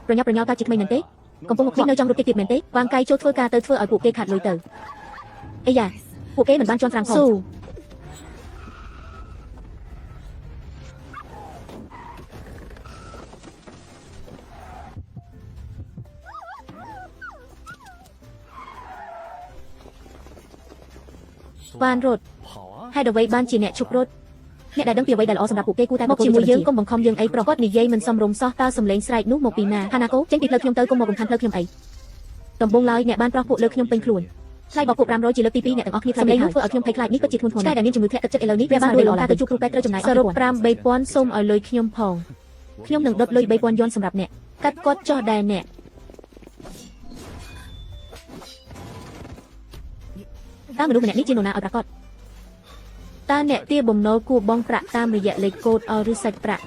ប្រញាប់ប្រញាល់តើជាថ្មីមែនទេកំពុងមកឃ្លីនៅចង់រត់គេទៀតមែនទេវ៉ាងកៃចូលធ្វើការទៅធ្វើឲ្យពួកគេខាត់លុយទៅអីយ៉ាពួកគេមិនបានជន់ត្រាំងផងស៊ូបានរត់ហើយអ្វីបានជាអ្នកឈប់រត់អ្នកដែលដឹងពីអ្វីដែលល្អសម្រាប់ពួកគេគួរតែមកជាមួយយើងកុំបង្ខំយើងអីប្រកបនិយាយមិនសមរម្យសោះតើសំឡេងស្រែកនោះមកពីណាហាណាកូចេញពីផ្លូវខ្ញុំទៅកុំមករំខានផ្លូវខ្ញុំអីដំបងឡើយអ្នកបានប្រោះពួកលើខ្ញុំពេញខ្លួនថ្លៃបោកពួក500ជាលើកទី2អ្នកទាំងអស់គ្នាសំឡេងនោះធ្វើឲ្យខ្ញុំភ័យខ្លាចនេះពិតជាធ្ងន់ធ្ងរណាស់តែដែលមានជំងឺធ្លាក់ទឹកចិត្តឥឡូវនេះវាបានរួចល្អទៅជួបគ្រូពេទ្យត្រូវចំណាយសរុប5,000សូមឲ្យលុយខ្ញុំផងខ្ញុំនឹងដុតលុយ3,000យន់សម្រាប់អ្នកកាត់គាត់ចោះដែរអ្នកតើមនុស្សម្នាក់នេះជានរណាឲ្យប្រកាសតើអ្នកទាបំណុលគួរបង់ប្រាក់តាមរយៈលេខកូដឬសាច់ប្រាក់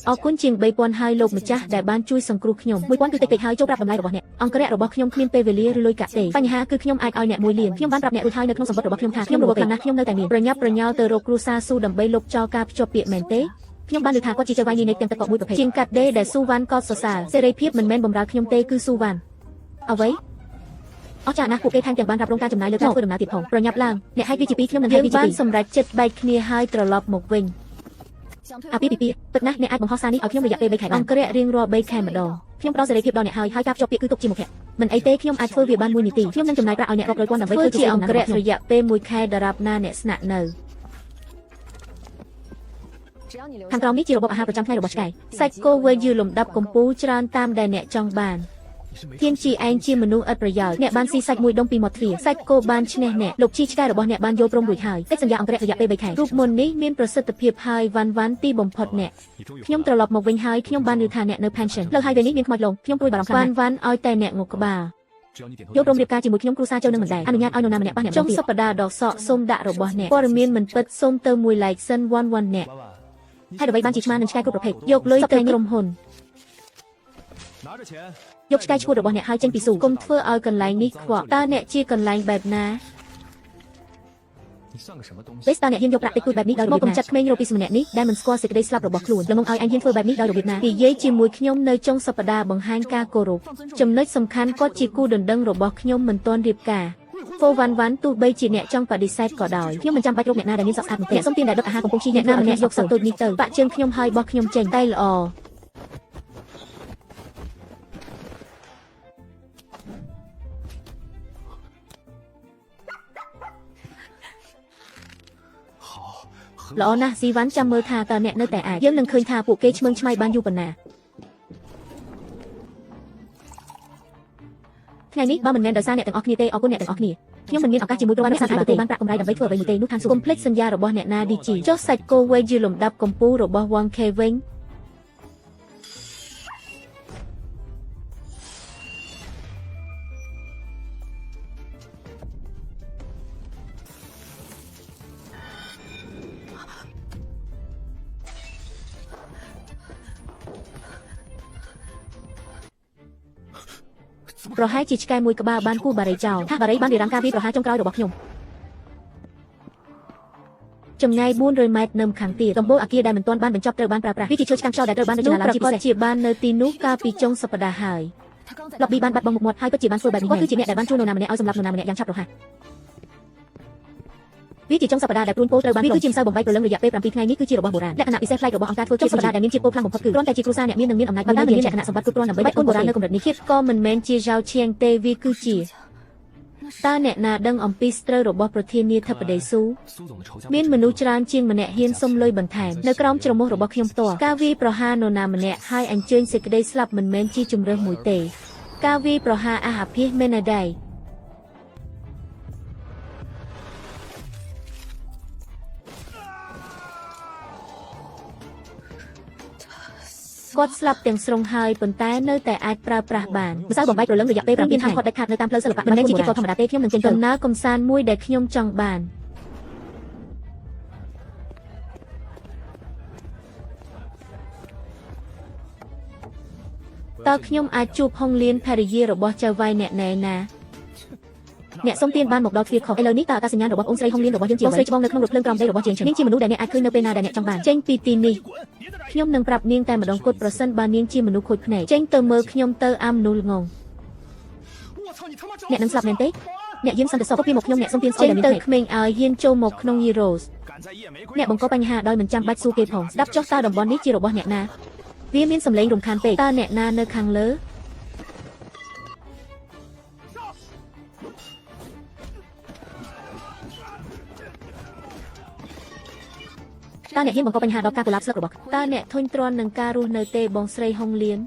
អរគុណជាង3,000ហើយលោកម្ចាស់ដែលបានជួយសង្គ្រោះខ្ញុំ1,000គឺតិចពេកហើយចូលប្រាប់តម្លៃរបស់អ្នកអង្គរៈរបស់ខ្ញុំគ្មានពេលវេលាឬលុយកាក់ទេបញ្ហាគឺខ្ញុំអាចឲ្យអ្នក1លានខ្ញុំបានប្រាប់អ្នករួចហើយនៅក្នុងសម្បត្តិរបស់ខ្ញុំថាខ្ញុំរវល់ខ្លាំងណាស់ខ្ញុំនៅតែមានប្រញាប់ប្រញាល់ទៅរកគ្រូសាស៊ូដើម្បីលុបចោលការភ្ជាប់ពាក្យមែនទេខ្ញុំបានឮថាគាត់ជាចៅវាយនីនៃទាំងទឹកកកមួយប្រភេទជាងកាត់ដេដែលស៊ូវ៉ាន់ក៏សរសើរសេរីភាពមិនមែនបំរើខ្ញុំទេគឺស៊ូវ៉ាន់អ្វីអស់ចាណាស់ពួកគេថែមទាំងបានរ៉ាប់រងការចំណាយលើការធ្វើដំណើរទៀតផងប្រញាប់ឡើងអ្នកឲ្យ VGP ខ្ញុំនឹងឲ្យ VGP បានសម្រេចចិត្តបែកគ្នាហើយត្រឡប់មកវិញអាពីពីទឹកណាស់អ្នកអាចបង្ហោះសារនេះឲ្យខ្ញុំរយៈពេល3ខែបានអង្គរៈរៀងរាល់3ខែម្ដងខ្ញុំផ្ដល់សេរីភាពដល់អ្នកហើយការភ្ជាប់ពាក្យគឺទុកជាមុខភ័ក្រមិនអីទេខ្ញុំអាចធ្វើវាបាន1នាទីខ្ញុំនឹងចំណាយប្រាក់ឲ្យអ្នករាប់រយពាន់ដើម្បីធ្វើជាអង្គរៈរយៈពេល1ខែដរាបណាអ្នកស្នាក់នៅខាងក្រោមនេះជារបបអាហារប្រចាំថ្ងៃរបស់ឆ្កែសាច់គោវែងយឺលំដាប់កំពូលច្រើនតាមដែលអ្នកចង់បានធានជាឯងជាមនុស្សឥតប្រយោជន៍អ្នកបានស៊ីសាច់មួយដុំពីមាត់ទ្វារសាច់គោបានឈ្នះអ្នកលោកជីឆ្កែរបស់អ្នកបានយល់ព្រមរួចហើយកិច្ចសន្យាអង្គរៈរយៈពេល3ខែរូបមន្តនេះមានប្រសិទ្ធភាពហើយវ៉ាន់ទីបំផុតអ្នកខ្ញុំត្រឡប់មកវិញហើយខ្ញុំបានឮថាអ្នកនៅ pension លើហើយពេលនេះមានខ្មោចលងខ្ញុំព្រួយបារម្ភខ្លាំងវ៉ាន់ឲ្យតែអ្នកងក់ក្បាលយកព្រមរៀបការជាមួយខ្ញុំគ្រូសាចូលនឹងមិនដែរអនុញ្ញាតឲ្យនរណាម្នាក់ប៉ះអ្នកចុងសប្តាហ៍ដកសក់សូមដាក់របស់អ្នកព័ត៌មានមិនពិតសូមទៅមួយ like sin 11អ្នកហើយអ្វីបានជាឆ្មានឹងឆ្កែគ្រប់ប្រភេទយកលុយទៅក្រុមហ៊ុនយកឆ្កែឈួតរបស់អ្នកហើយចេញពីស៊ូកុំធ្វើឲ្យកន្លែងនេះខ្វក់តើអ្នកជាកន្លែងបែបណាពេលតើអ្នកហ៊ានយកប្រាក់តិចតួចបែបនេះដោយរបៀបណាមកកំចាត់ក្មេងរ៉ូពីសម្នាក់នេះដែលមិនស្គាល់សេចក្តីស្លាប់របស់ខ្លួនល្មមឲ្យអញហ៊ានធ្វើបែបនេះដោយរបៀបណានិយាយជាមួយខ្ញុំនៅចុងសប្តាហ៍បង្ហាញការគោរពចំណុចសំខាន់គាត់ជាគូដណ្ដឹងរបស់ខ្ញុំមិនទាន់រៀបការហ្វូវ៉ាន់ទោះបីជាអ្នកចង់បដិសេធក៏ដោយខ្ញុំមិនចាំបាច់រកអ្នកណាដែលមានសក់ស្អាតនោះទេសូមទានដែលដុតអាហារកំពុងឈីអ្នកណាម្នាក់យកសក់តូចនេះទៅបាក់ជើងខ្ញុំហើយបោះខ្ញុំចេញតែល្អល្អណាស់ស៊ីវ៉ាន់ចាំមើលថាតើអ្នកនៅតែអាចយើងនឹងឃើញថាពួកគេឆ្មើងឆ្មៃបានយូរប៉ុណ្ណាថ្ងៃនេះបើមិនមែនដោយសារអ្នកទាំងអស់គ្នាទេអរគុណអ្នកទាំងអស់គ្នាខ្ញុំមិនមានឱកាសជាមួយគ្រូបានសាស្ត្រទេបានប្រាក់កម្រៃដើម្បីធ្វើអ្វីមួយទេនោះខាងសូមកុំភ្លេចសន្យារបស់អ្នកណា DG ចុះសាច់គោវែងយឺលំដាប់កំពូលរបស់ 1K វិញប្រហែលជាឆ្កែមួយក្បាលបានគូបារីចោលថាបារីបានរៀបរាងការវាប្រហែលចុងក្រោយរបស់ខ្ញុំចម្ងាយ400ម៉ែត្រនៅខាងទៀតដំបូលអគារដែលមិនទាន់បានបញ្ចប់ត្រូវបានប្រើប្រាស់វាជាឈើឆ្កាំខ្យល់ដែលត្រូវបានរចនាឡើងជាពិសេសជាបាននៅទីនោះកាលពីចុងសប្តាហ៍ហើយឡុបប៊ីបានបាត់បង់មុខមាត់ហើយពិតជាបានធ្វើបែបនេះគាត់គឺជាអ្នកដែលបានជួយនរណាម្នាក់ឲ្យសម្លាប់នរណាម្នាក់យ៉ាងឆាប់រហ័សវាជាចុងសប្តាហ៍ដែលព្រួនពោលត្រូវបានវាគឺជាម្សៅបំបែកព្រលឹងរយៈពេល7ថ្ងៃនេះគឺជារបស់បុរាណលក្ខណៈពិសេសប្លែករបស់អង្គការធ្វើជាសប្តាហ៍ដែលមានជាតិពោលខ្លាំងបំផុតគឺគ្រាន់តែជាគ្រួសារអ្នកមាននិងមានអំណាចបានមានលក្ខណៈសម្បត្តិគ្រប់គ្រាន់ដើម្បីបាច់គុណបុរាណនៅកម្រិតនេះជាតិក៏មិនមែនជាζៅឈៀងទេវាគឺជាតើអ្នកណាដឹងអំពីស្ត្រូវរបស់ប្រធានាធិបតីស៊ូមានមនុស្សច្រើនជាងម្នាក់ហ៊ានសុំលុយបន្ថែមនៅក្រោមជ្រមុះរបស់ខ្ញុំផ្ទាល់ការវាយប្រហារនរណាម្នាក់ហើយអញ្ជើញសេចក្តីស្លាប់មិនមែនជាជំរើសមួយទេការវាយប្រហារអាហាភិសមែនដែរគាត់ស្លាប់ទាំងស្រុងហើយប៉ុន្តែនៅតែអាចប្រើប្រាស់បានម្សៅបំបែកព្រលឹងរយៈពេល7មានហាមឃាត់ដាច់ខាតនៅតាមផ្លូវសិល្បៈមិនមែនជាកិច្ចការធម្មតាទេខ្ញុំនឹងចេញដំណើរកំសាន្តមួយដែលខ្ញុំចង់បានតើខ្ញុំអាចជួបហុងលៀនភរិយារបស់ចៅវាយអ្នកណែណា អ្នកសុំទានបានមកដល់ទ្វារខុសឥឡូវនេះតើអត្តសញ្ញាណរបស់អូនស្រីហុងលៀនរបស់យើងជាអ្វីបងស្រីច្បងនៅក្នុងរថភ្លើងក្រោមដីរបស់ជាងនាងជាមនុស្សដែលអ្នកអាចឃើញនៅពេលណាដែលអ្នកចង់បានចេញពីទីនេះខ្ញុំនឹងប្រាប់នាងតែម្ដងគត់ប្រសិនបើនាងជាមនុស្សខូចភ្នែកចេញទៅមើលខ្ញុំទៅអាមនុស្សល្ងងអ្នកនឹងស្លាប់មែនទេអ្នកយាមសន្តិសុខពីមកខ្ញុំអ្នកសុំទានស្អីទៅក្មេងឲ្យហ៊ានចូលមកក្នុងយីរ៉ូសអ្នកបង្កបញ្ហាដោយមិនចាំបាច់សួរគេផងស្ដាប់ចុះតើតំបន់នេះជារបស់អ្នកណាវាមានសម្លេងរំខានពេកតើអ្នកណានៅខាងលើតើអ្នកហ៊ានបង្កបញ្ហាដល់ការកុលាបស្លឹករបស់តើអ្នកធុញទ្រាន់នឹងការរស់នៅទេបងស្រីហុងលៀន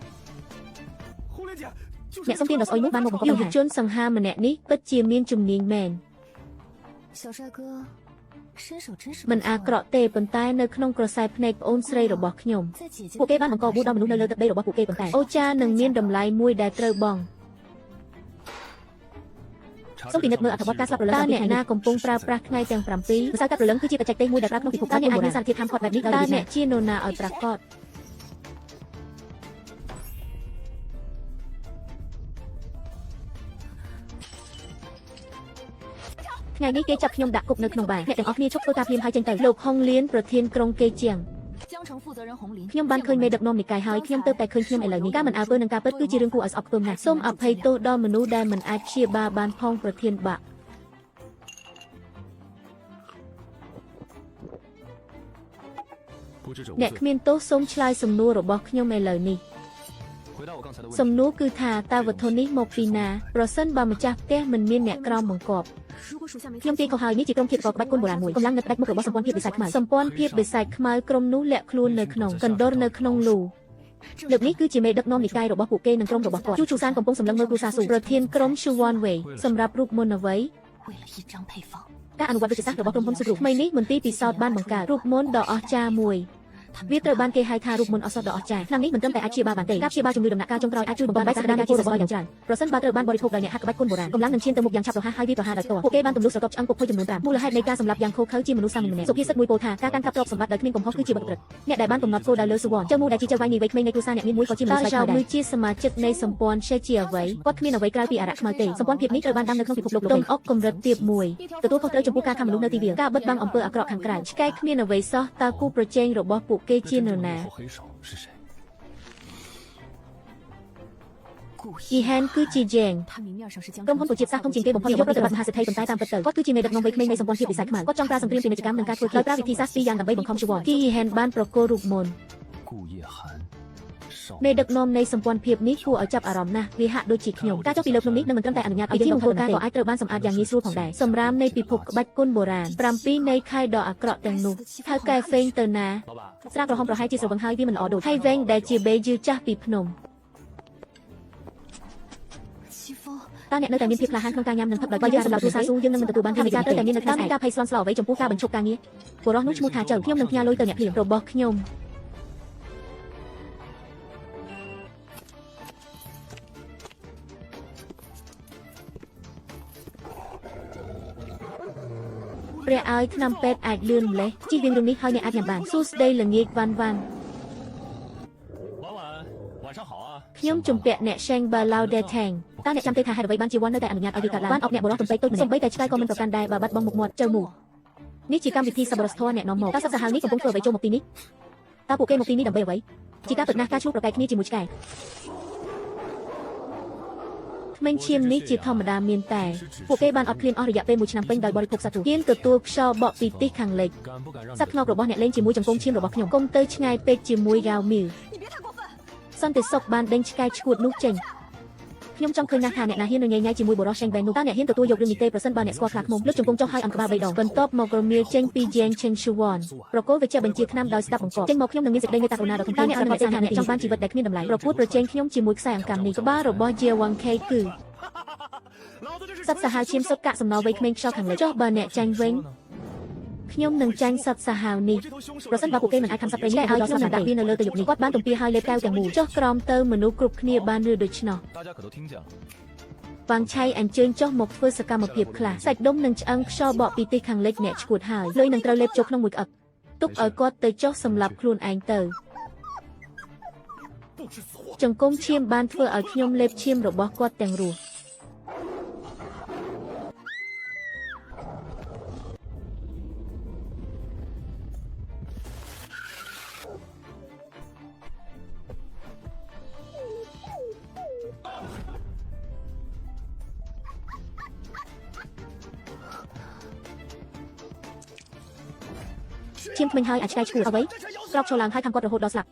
អ្នកសុំទានដល់ស្អុយនោះបានមកបង្កបញ្ហាយុវជនសង្ហាម្នាក់នេះពិតជាមានជំនាញមែនមិនអាក្រក់ទេប៉ុន្តែនៅក្នុងក្រសែភ្នែកប្អូនស្រីរបស់ខ្ញុំពួកគេបានបង្កបួសដល់មនុស្សនៅលើទឹកដីរបស់ពួកគេប៉ុន្តែអូចានឹងមានតម្លៃមួយដែលត្រូវបងសូមពិនិត្យមើលអត្ថបទការស្លាប់រលឹកតើអ្នកណាកំពុងប្រើប្រាស់ថ្ងៃទាំង7ម្សៅកាត់រលឹកគឺជាបច្ចេកទេសមួយដែលប្រើក្នុងពិភពតើអ្នកអាចមានសារធាតុហាមឃាត់បែបនេះដោយអ្នកជានរណាឲ្យប្រាកដថ្ងៃនេះគេចាប់ខ្ញុំដាក់គុកនៅក្នុងបារអ្នកទាំងអស់គ្នាឈប់ធ្វើការភ្លាមហើយចេញទៅលោកហុងលៀនប្រធានក្រុងកេជាងខ្ញុំបានឃើញមេដឹកនាំនិកាយហើយខ្ញុំទៅតែឃើញខ្ញុំឥឡូវនេះការមិនអើពើនឹងការពិតគឺជារឿងគួរឲ្យស្អប់ខ្ពើមណាស់សូមអភ័យទោសដល់មនុស្សដែលមិនអាចព្យាបាលបានផងប្រធានបាក់អ្នកគ្មានទោសសូមឆ្លើយសំណួររបស់ខ្ញុំឥឡូវនេះសំណួរគឺថាតើវត្ថុនេះមកពីណាប្រសិនបើម្ចាស់ផ្ទះមិនមានអ្នកក្រោមបង្គាប់ខ្ញុំទាយខុសហើយនេះជាក្រុមឃាតករក្បាច់គុណបុរាណមួយកម្លាំងនៅផ្ដាច់មុខរបស់សម្ព័ន្ធភាពបិសាចខ្មៅសម្ព័ន្ធភាពបិសាចខ្មៅក្រុមនោះលាក់ខ្លួននៅក្នុងកណ្ដុរនៅក្នុងលូលើកនេះគឺជាមេដឹកនាំនិកាយរបស់ពួកគេនិងក្រុមរបស់គាត់ជូសានកំពុងសម្លឹងមើលគ្រូសាស៊ូប្រធានក្រុម Shuwan Wei សម្រាប់រូបមន្តអ្វីការអនុវត្តវិទ្យាសាស្ត្ររបស់ក្រុមហ៊ុនស៊ុបរូបថ្មីនេះមន្ទីរពិសោធន៍បានបង្កើតរូបមន្តដ៏អស្ចារ្យមួយវាត្រូវបានគេហៅថារូបមន្តអសត់ដ៏អស្ចារ្យឆ្នាំនេះមិនត្រឹមតែអាចព្យាបាលបានទេការព្យាបាលជំងឺដំណាក់កាលចុងក្រោយអាចជួយបំពេញសក្តានុពលរបស់យ៉ាងច្រើនប្រសិនបើត្រូវបានបរិភោគដោយអ្នកហាត់ក្បាច់គុណបុរាណកម្លាំងនឹងឈានទៅមុខយ៉ាងឆាប់រហ័សហើយវាប្រហារដោយផ្ទាល់ពួកគេបានទម្លុះស្រទាប់ឆ្អឹងពុកភ័យចំនួន5មូលហេតុនៃការសម្លាប់យ៉ាងឃោរឃៅជាមនុស្សសាមញ្ញម្នាក់សុភាសិតមួយពោលថាការកាន់កាប់ទ្រព្យសម្បត្តិដោយគ្មានកំហុសគឺជាបទពិតអ្នកដែលបានកំណត់គោលដៅលើសុវណ្ណចៅមូដែលជាចៅវាយនាយវ័យក្មេងនៃគ្រួសារអ្នកមានមួយក៏ជាមនុស្សស្រីដែរគឺជាសមាជិកនៃសម្ព័ន្ធឆេជាអ្វីគាត់គ្មានអ្វីក្រៅពីអារក្សខ្មៅទេសម្ព័ន្ធភាពនេះត្រូវបានដាំនៅក្នុងពិភពលោកទុំអុកកម្រិតទាបមួយទទួលខុសត្រូវចំពោះការខំមនុស្សនៅទីវាលការបិទបាំងអំពើអាក្រក់ខាងក្រៅឆ្កែគ្មានអ្វីសោះតើគូប្រជែងរបស់ពួកគេជានរណាយីហែនគឺជាយ៉េងក្រុមហ៊ុនប្រជាសាស្ត្រធំជាងគេបំផុតយកប្រតិបត្តិមហាសេដ្ឋីប៉ុន្តែតាមពិតទៅគាត់គឺជាមេដឹកនាំវ័យក្មេងនៃសម្ព័ន្ធភាពវិស័យខ្មៅគាត់ចង់ប្រើសង្គ្រាមពាណិជ្ជកម្មនិងការធ្វើដោយប្រើវិធីសាស្ត្រពីរយ៉ាងដើម្បីបង្ខំជីវ័នគីយីហែនបានប្រកល់រូបមន្តមេដឹកនាំនៃសម្ព័ន្ធភាពនេះគួរឲ្យចាប់អារម្មណ៍ណាស់វាហាក់ដូចជាខ្ញុំការចុះពីលើភ្នំនេះនឹងមិនត្រឹមតែអនុញ្ញាតឲ្យយើងធ្វើការក៏អាចត្រូវបានសម្អាតយ៉ាងងាយស្រួលផងដែរសម្រាមនៃពិភពក្បាច់គុណបុរាណ7នៃខែដ៏អាក្រក់ទាំងនោះថៅកែហ្វេងទៅណាស្រាក្រហមប្រហែលជាស្រវឹងហើយវាមិនល្អដូចហើយវែងដែលជាបេយឺចាស់ពីភ្នំតើអ្នកនៅតែមានភាពក្លាហានក្នុងការញ៉ាំនិងផឹកដោយបើយើងសម្រាប់គ្រួសារស៊ូយើងនឹងមិនទទួលបានថាវិការត្រូវតែមាននៅតាមការភ័យស្លន់ស្លោអ្វីចំពោះការបញ្ឈប់ការងារបុរសនោះឈ្មោះថាចៅខ្ញុំនឹងផ្ញើលុយទៅអ្នកភ្លាមរបស់ខ្ញុំព្រះឲ្យថ្នាំពេទ្យអាចលឿនម្លេះជិះរៀងរឿងនេះហើយអ្នកអាចញ៉ាំបានសួស្ដីល្ងាចវ៉ាន់វ៉ាន់ខ្ញុំជំពាក់អ្នកឆេងបាឡៅដេថេងតើអ្នកចាំទេថាហេតុអ្វីបានជាវ៉ាន់នៅតែអនុញ្ញាតឲ្យវាកើតឡើងបានអុកអ្នកបុរសទំពេកតូចម្នាក់សូម្បីតែឆ្កែក៏មិនប្រកាន់ដែរបើបាត់បង់មុខមាត់ចៅមូនេះជាកម្មវិធីសប្បុរសធម៌អ្នកនាំមកតើសិស្សសាហាវនេះកំពុងធ្វើអ្វីចូលមកទីនេះតើពួកគេមកទីនេះដើម្បីអ្វីជាការពិតណាស់ការឈ្លោះប្រកែកគ្នាជាមួយឆ្កែក្មេងឈាមនេះជាធម្មតាមានតែពួកគេបានអត់ឃ្លានអស់រយៈពេល1ឆ្នាំពេញដោយបរិភោគសត្វទូហ៊ានទទួលខ្យល់បក់ពីទិសខាងលិចសត្វខ្នងរបស់អ្នកលេងជាមួយចង្គង់ឈាមរបស់ខ្ញុំគុំទៅឆ្ងាយពេកជាមួយរ៉ាវមីលសន្តិសុខបានដេញឆ្កែឈួតនោះចេញខ្ញុំចង់ឃើញណាស់ថាអ្នកណាហ៊ានញ៉ៃជាមួយបុរសឆេងបែននោះតើអ្នកហ៊ានទទួលយករឿងនេះទេប្រសិនបើអ្នកស្គាល់ខ្លាឃ្មុំលើកជង្គង់ចុះហើយអង្គក្បាល3ដងបន្ទាប់មករមៀលចេញពីជាងឆេងឈូវ៉ានប្រកូលវិជ្ជាបញ្ជាថ្នាំដោយស្ដាប់បង្គាប់ចេញមកខ្ញុំនឹងមានសេចក្តីមេត្តាករុណាដល់តើអ្នកអនុវត្តថាអ្នកចង់បានជីវិតដែលគ្មានតម្លៃប្រពួតប្រជែងខ្ញុំជាមួយខ្សែអង្កាំនេះក្បាលរបស់ជាវ៉ាន់ខេគឺសត្វសាហាវឈាមសុទ្ធកាក់សំណល់វ័យក្មេងខ្យល់ខាងលើចុះបើអ្នកចាញ់វិញខ្ញុំនឹងចាញ់សត្វសាហាវនេះប្រសិនបើពួកគេមិនអាចខំសត្វព្រៃនេះឲ្យខ្ញុំនឹងដាក់វានៅលើទៅយប់នេះគាត់បានទំពាឲ្យលេបកែវទាំងមូលចុះក្រោមទៅមនុស្សគ្រប់គ្នាបានឬដូច្នោះបាំងឆៃអញ្ជើញចុះមកធ្វើសកម្មភាពខ្លះសាច់ដុំនិងឆ្អឹងខ្យល់បក់ពីទិសខាងលិចអ្នកឈួតហើយលុយនឹងត្រូវលេបចូលក្នុងមួយក្អឹកទុកឲ្យគាត់ទៅចុះសម្លាប់ខ្លួនឯងទៅចង្គង់ឈាមបានធ្វើឲ្យខ្ញុំលេបឈាមរបស់គាត់ទាំងរស់ ឈាមធ្មេញហើយអាចឆ្កែឈួតអ្វីក្រោកឈរឡើងហើយខំគាត់រហូតដល់ស្លាប់